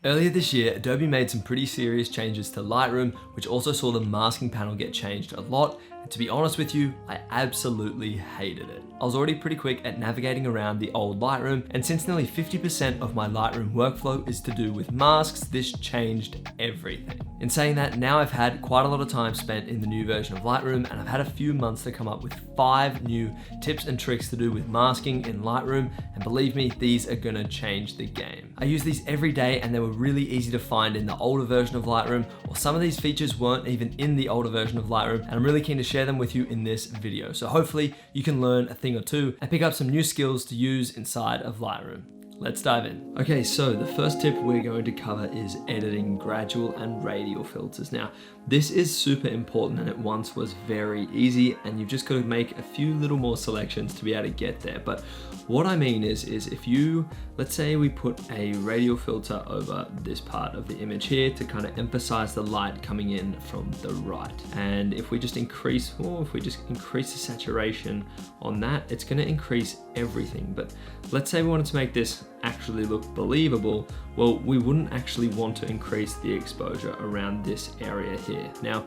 Earlier this year, Adobe made some pretty serious changes to Lightroom, which also saw the masking panel get changed a lot. And to be honest with you, I absolutely hated it. I was already pretty quick at navigating around the old Lightroom, and since nearly 50% of my Lightroom workflow is to do with masks, this changed everything. In saying that, now I've had quite a lot of time spent in the new version of Lightroom, and I've had a few months to come up with 5 new tips and tricks to do with masking in Lightroom, and believe me, these are gonna change the game. I use these every day, and they were really easy to find in the older version of Lightroom, or some of these features weren't even in the older version of Lightroom, and I'm really keen to share them with you in this video. So hopefully you can learn a thing or two and pick up some new skills to use inside of Lightroom. Let's dive in. Okay, so the first tip we're going to cover is editing gradual and radial filters. Now, this is super important, and it once was very easy, and you've just got to make a few little more selections to be able to get there. But what I mean is if you, let's say we put a radial filter over this part of the image here to kind of emphasize the light coming in from the right. And if we just increase the saturation on that, it's going to increase everything. But let's say we wanted to make this actually look believable. Well, we wouldn't actually want to increase the exposure around this area here. Now,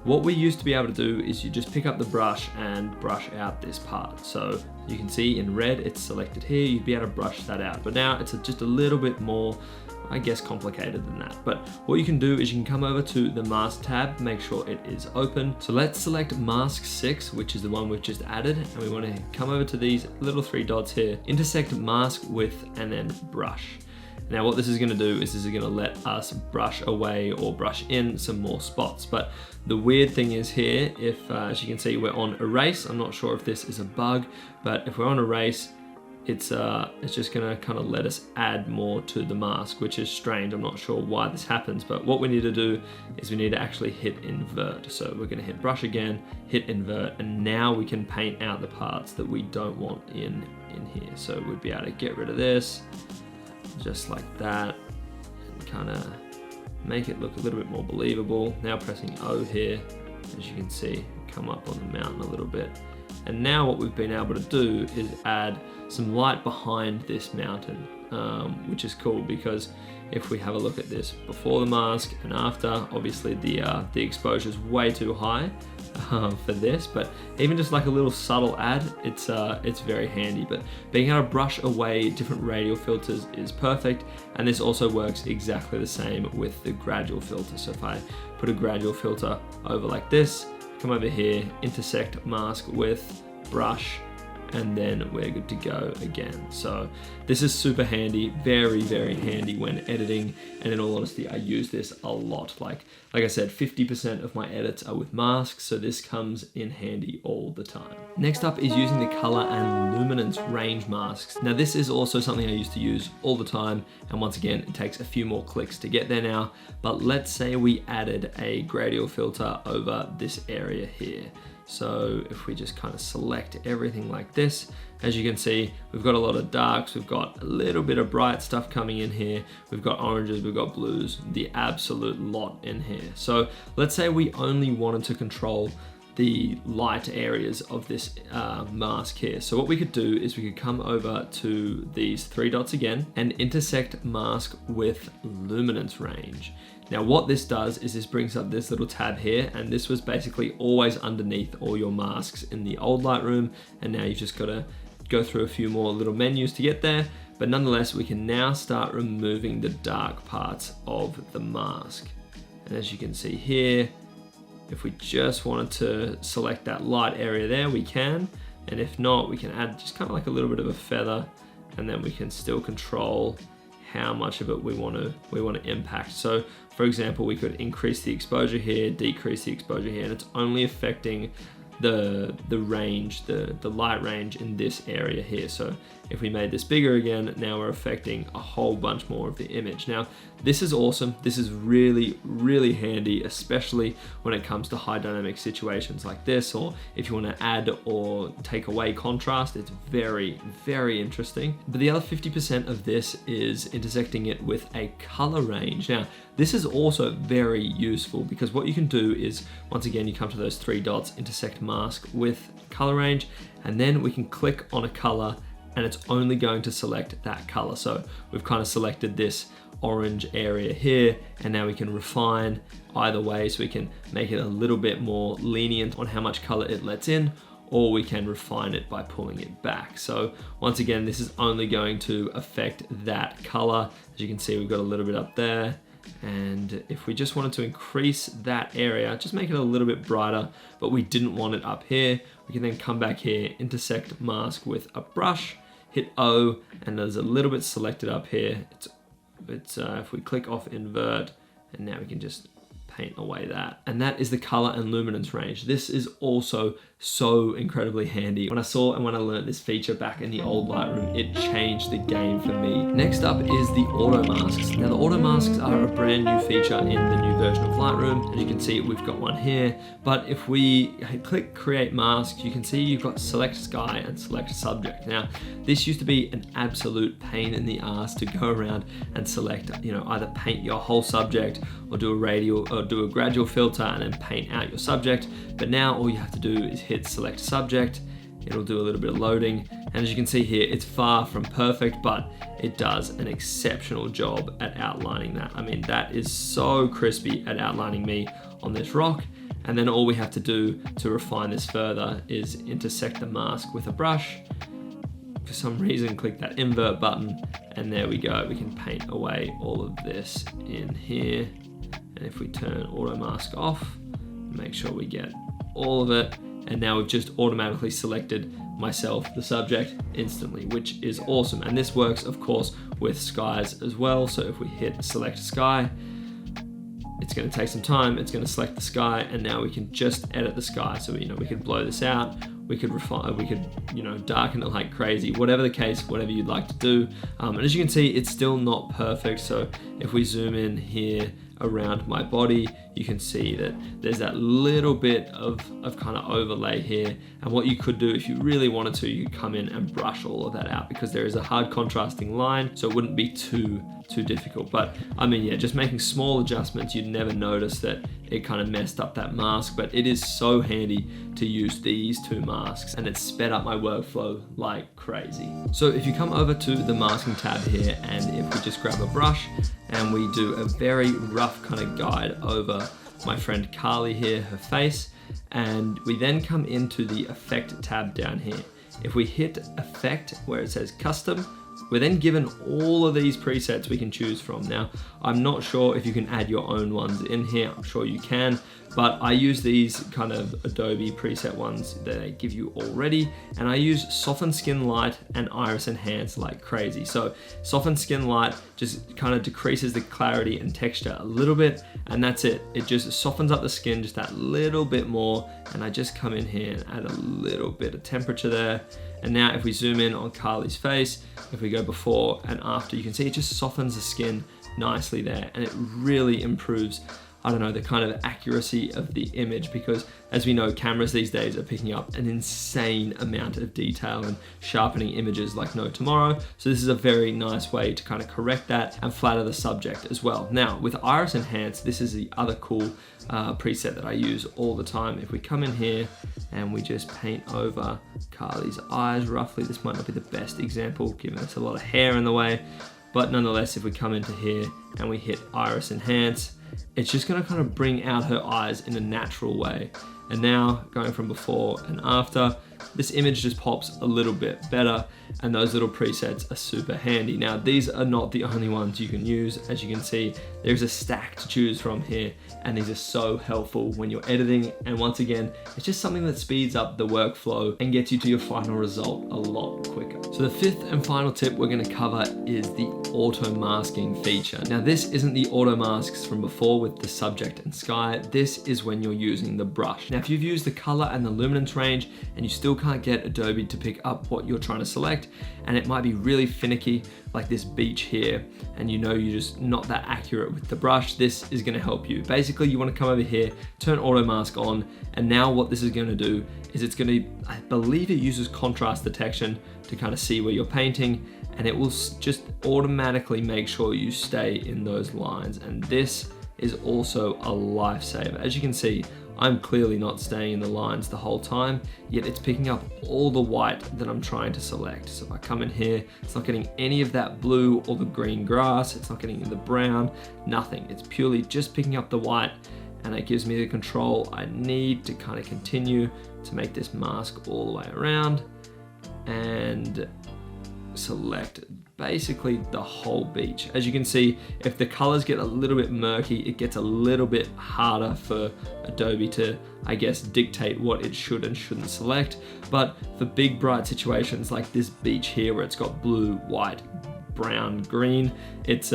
what we used to be able to do is you just pick up the brush and brush out this part. So you can see in red, it's selected here, you'd be able to brush that out. But now it's just a little bit more, I guess, complicated than that. But what you can do is you can come over to the mask tab, make sure it is open. So let's select mask 6, which is the one we've just added. And we want to come over to these little 3 dots here, intersect mask with, and then brush. Now what this is going to do is this is going to let us brush away or brush in some more spots. But the weird thing is here, if as you can see, we're on erase. I'm not sure if this is a bug, but if we're on erase, it's just gonna kind of let us add more to the mask, which is strange. I'm not sure why this happens, but what we need to do is we need to actually hit invert. So we're gonna hit brush again, hit invert, and now we can paint out the parts that we don't want in here. So we'd be able to get rid of this, just like that, and kind of make it look a little bit more believable. Now pressing O here, as you can see, come up on the mountain a little bit. And now what we've been able to do is add some light behind this mountain, which is cool because if we have a look at this before the mask and after, obviously the exposure is way too high for this, but even just like a little subtle add, it's very handy. But being able to brush away different radial filters is perfect, and this also works exactly the same with the gradual filter. So if I put a gradual filter over like this, come over here, intersect mask with, brush, and then we're good to go again. So this is super handy, very, very handy when editing. And in all honesty, I use this a lot. Like I said, 50% of my edits are with masks, so this comes in handy all the time. Next up is using the color and luminance range masks. Now this is also something I used to use all the time. And once again, it takes a few more clicks to get there now. But let's say we added a gradual filter over this area here. So if we just kind of select everything like this, as you can see, we've got a lot of darks, we've got a little bit of bright stuff coming in here, we've got oranges, we've got blues, the absolute lot in here. So let's say we only wanted to control the light areas of this mask here. So what we could do is we could come over to these 3 dots again and intersect mask with luminance range. Now what this does is this brings up this little tab here, and this was basically always underneath all your masks in the old Lightroom, and now you've just got to go through a few more little menus to get there. But nonetheless, we can now start removing the dark parts of the mask. And as you can see here, if we just wanted to select that light area there, we can. And if not, we can add just kind of like a little bit of a feather, and then we can still control how much of it we want to impact. So for example, we could increase the exposure here, decrease the exposure here, and it's only affecting the range, the light range in this area here. So if we made this bigger again, now we're affecting a whole bunch more of the image. Now, this is awesome. This is really, really handy, especially when it comes to high dynamic situations like this, or if you want to add or take away contrast. It's very, very interesting. But the other 50% of this is intersecting it with a color range. Now, this is also very useful because what you can do is, once again, you come to those 3 dots, intersect mask with color range, and then we can click on a color and it's only going to select that color. So we've kind of selected this orange area here, and now we can refine either way, so we can make it a little bit more lenient on how much color it lets in, or we can refine it by pulling it back. So once again, this is only going to affect that color. As you can see, we've got a little bit up there. And if we just wanted to increase that area, just make it a little bit brighter, but we didn't want it up here, we can then come back here, intersect mask with a brush, hit O, and there's a little bit selected up here. If we click off invert, and now we can just paint away that. And that is the color and luminance range. This is also so incredibly handy. When I saw and when I learned this feature back in the old Lightroom, it changed the game for me. Next up is the auto masks. Now the auto masks are a brand new feature in the new version of Lightroom. As you can see, we've got one here, but if we click create mask, you can see you've got select sky and select subject. Now, this used to be an absolute pain in the ass to go around and select, either paint your whole subject or do a radial or do a gradual filter and then paint out your subject. But now all you have to do is hit select subject. It'll do a little bit of loading. And as you can see here, it's far from perfect, but it does an exceptional job at outlining that. I mean, that is so crispy at outlining me on this rock. And then all we have to do to refine this further is intersect the mask with a brush. For some reason, click that invert button, and there we go. We can paint away all of this in here. And if we turn auto mask off, make sure we get all of it. And now we've just automatically selected myself, the subject, instantly, which is awesome. And this works, of course, with skies as well. So if we hit select sky, it's going to take some time. It's going to select the sky, and now we can just edit the sky. So we could blow this out. We could refine, we could, darken it like crazy, whatever the case, whatever you'd like to do. And as you can see, it's still not perfect. So if we zoom in here around my body, you can see that there's that little bit of kind of overlay here. And what you could do if you really wanted to, you could come in and brush all of that out, because there is a hard contrasting line, so it wouldn't be too difficult. But I mean, yeah, just making small adjustments, you'd never notice that it kind of messed up that mask. But it is so handy to use these two masks, and it's sped up my workflow like crazy. So if you come over to the masking tab here, and if we just grab a brush and we do a very rough kind of guide over my friend Carly here, her face, and we then come into the effect tab down here. If we hit effect where it says custom, we're then given all of these presets we can choose from. Now, I'm not sure if you can add your own ones in here. I'm sure you can, but I use these kind of Adobe preset ones that they give you already. And I use Soften Skin Light and Iris Enhance like crazy. So Soften Skin Light just kind of decreases the clarity and texture a little bit, and that's it. It just softens up the skin just that little bit more. And I just come in here and add a little bit of temperature there. And now if we zoom in on Carly's face, if we go before and after, you can see it just softens the skin nicely there, and it really improves, I don't know, the kind of accuracy of the image, because as we know, cameras these days are picking up an insane amount of detail and sharpening images like no tomorrow. So this is a very nice way to kind of correct that and flatter the subject as well. Now with Iris Enhance, this is the other cool preset that I use all the time. If we come in here and we just paint over Carly's eyes roughly, this might not be the best example given there's a lot of hair in the way, but nonetheless, if we come into here and we hit Iris Enhance, it's just gonna kind of bring out her eyes in a natural way. And now going from before and after, this image just pops a little bit better, and those little presets are super handy. Now, these are not the only ones you can use. As you can see, there's a stack to choose from here, and these are so helpful when you're editing. And once again, it's just something that speeds up the workflow and gets you to your final result a lot quicker. So the fifth and final tip we're gonna cover is the auto masking feature. Now, this isn't the auto masks from before with the subject and sky. This is when you're using the brush. Now, if you've used the color and the luminance range and you still can't get Adobe to pick up what you're trying to select, and it might be really finicky like this beach here, and you're just not that accurate with the brush, this is going to help you. Basically, you want to come over here, turn auto mask on, and now what this is going to do is it's going to, I believe it uses contrast detection to kind of see where you're painting, and it will just automatically make sure you stay in those lines. And this is also a lifesaver. As you can see, I'm clearly not staying in the lines the whole time, yet it's picking up all the white that I'm trying to select. So if I come in here, it's not getting any of that blue or the green grass, it's not getting the brown, nothing. It's purely just picking up the white, and it gives me the control I need to kind of continue to make this mask all the way around and select basically the whole beach. As you can see, if the colors get a little bit murky, it gets a little bit harder for Adobe to, I guess, dictate what it should and shouldn't select. But for big bright situations like this beach here where it's got blue, white, brown, green, it's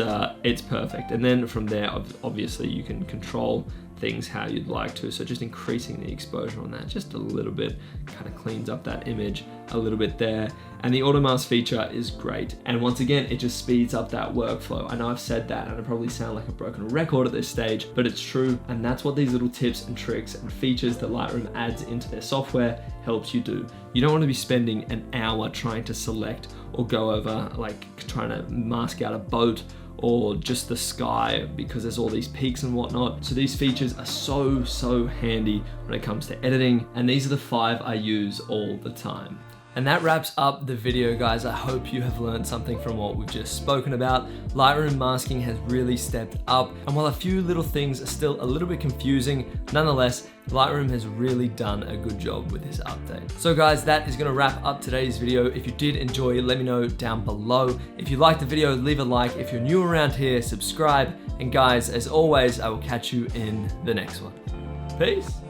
perfect. And then from there, obviously you can control things how you'd like to. So just increasing the exposure on that just a little bit kind of cleans up that image a little bit there. And the auto mask feature is great. And once again, it just speeds up that workflow. I know I've said that and I probably sound like a broken record at this stage, but it's true. And that's what these little tips and tricks and features that Lightroom adds into their software helps you do. You don't want to be spending an hour trying to select or go over, like trying to mask out a boat or just the sky because there's all these peaks and whatnot. So these features are so handy when it comes to editing, and these are the 5 I use all the time. And that wraps up the video, guys. I hope you have learned something from what we've just spoken about. Lightroom masking has really stepped up, and while a few little things are still a little bit confusing, nonetheless, Lightroom has really done a good job with this update. So guys, that is gonna wrap up today's video. If you did enjoy, let me know down below. If you liked the video, leave a like. If you're new around here, subscribe. And guys, as always, I will catch you in the next one. Peace.